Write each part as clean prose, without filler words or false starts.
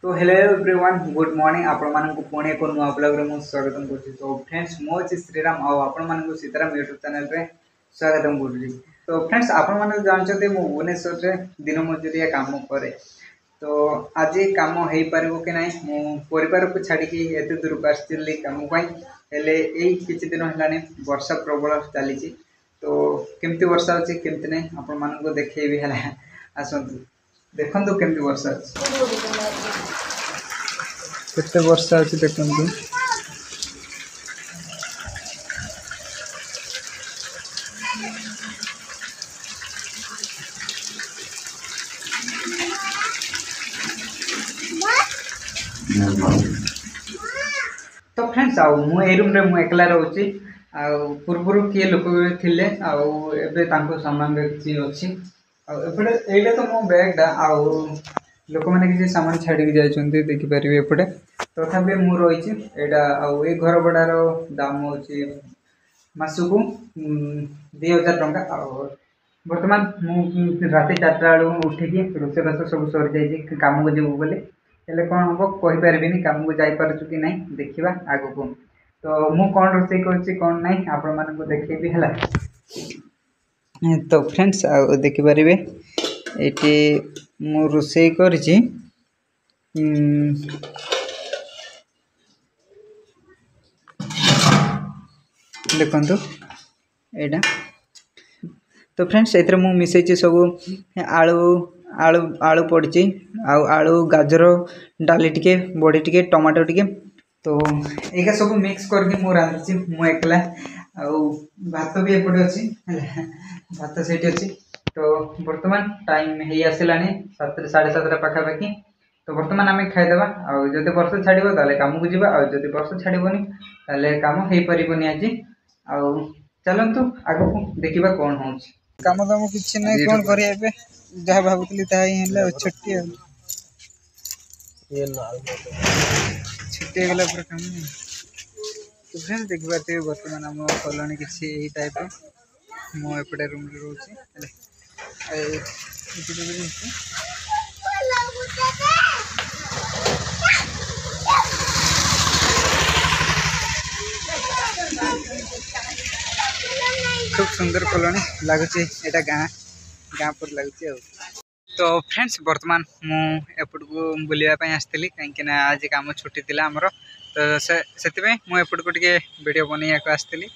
तो hello everyone good morning आपण मानक पुणे एक नुआ ब्लॉग रे मु स्वागतम करछि। तो फ्रेंड्स मो अछि श्रीराम आ आपण मानक सीताराम यूट्यूब चैनल रे स्वागतम करछि। तो फ्रेंड्स आपण मानक जानछते मु भुवनेश्वर रे दिन मजूरिया काम करे। तो आज काम हेई पारिबो कि नाही मु परिवार को छाडी कि एते दूर को आछिली काम पई हेले एई किछि दिन हलाने वर्षा प्रबल चली। तो केमती वर्षा अछि केमती नै आपण मानक देखैबी हला आसंतु देखंतु केमती वर्षा अछि केते वर्षा अछि देखंतु। तो फ्रेंड्स आउ मु ए रूम रे मु एकला रहउची आ पूर्वरु किए लोक थिले आ एबे तांको सामान रे किछि अछि आ एपडे एइले तो मो बैग डा आ लोक माने किछि सामान छाडी जाय छन्ते देखि परिबे एपडे तथापि मु रहिछि एडा आ ए घर बडार दाम होछि मासुकु 2000 टंका आ वर्तमान मु राति 4टा बेलु उठी कि रोसे रस सब सर जाय जे काम को जेबो बोले हेले कोन हबो कहि परबिनी काम को जाय परछु कि नै देखिबा आगो को। तो मु कोन रोसे करछि कोन नै आपण माने को देखिबी हला। तो फ्रेंड्स आ देखि परिबे एटी मु रोसे करछि देखंतु एडा। तो फ्रेंड्स एथरे मु मिसैछि सब आलू आलू आलू पड़छि आ आलू गाजर डाली टिके बड़ी टिके टमाटो टिके तो एका सब मिक्स करके मु रांधछि मु एकला आ भात भी एपडे अछि भात सेठी अछि। तो वर्तमान टाइम हेई आसिलानी 7 7:30 पाखा पाखी। तो वर्तमान आमे खाइ देबा आ जदि वर्षा छाडिबो ताले काम को जिबा आ जदि वर्षा छाडिबोनी ताले काम हेई परिबोनी आजी आ चलंतु आगो देखिबा कोन होउछि। काम दाम किछि नै कोन करी एबे जहा भाबुतली ताई हेले छुट्टी ये लाल छुट्टी गेला पर काम नै। तो फ्रेंड्स देखि बाते वर्तमान हम कलोनी किछि एही टाइप मो एपडे रूम रे रहउछि हेले ए खूब सुंदर कलोनी लागुची एटा गाँ पर लागुची। तो फ्रेंड्स वर्तमान मु एपट को बुलिया पई आस्थिली काहे ना आज काम छुट्टी थिला हमरो। तो सेति पे मु एपट को टिके वीडियो बनिया को आस्थिली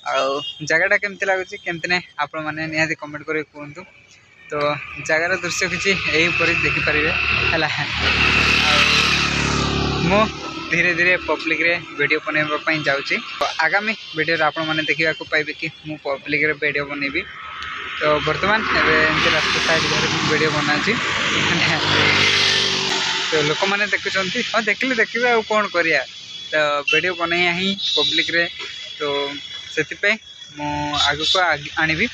आ जगहटा केमती लागुची केमती नै आपण माने निहाती कमेंट करि कोंतु। तो जगार दृश्य किछि एही परि देखि परिबे हला आ मु धीरे धीरे पब्लिक रे वीडियो बनेबा पई जाउची। तो आगामी वीडियो रे आपण माने देखिबा को पाइबे कि मु पब्लिक रे वीडियो बनेबी। तो वर्तमान एबे एंते रास्ता साइड रे वीडियो बनाची तो लोक माने देखुचंती हां देखले देखिबे आ कोन करिया। तो वीडियो बनाया ही पब्लिक रे तो सेति पे मु आगु को आनिबी।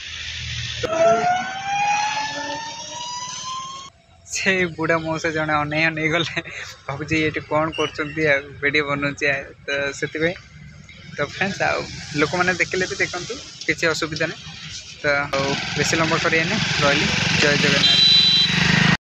से बुढ़ा मो से जने अनै अनै गले भाबुची एटी कोन करचंती वीडियो बनउची तो सेति पे। तो फ्रेंड्स आ लोक माने देखले भी देखंतु किछि असुविधा नै। तो बेसी लंबा करिए नै रहली जय जगन्नाथ।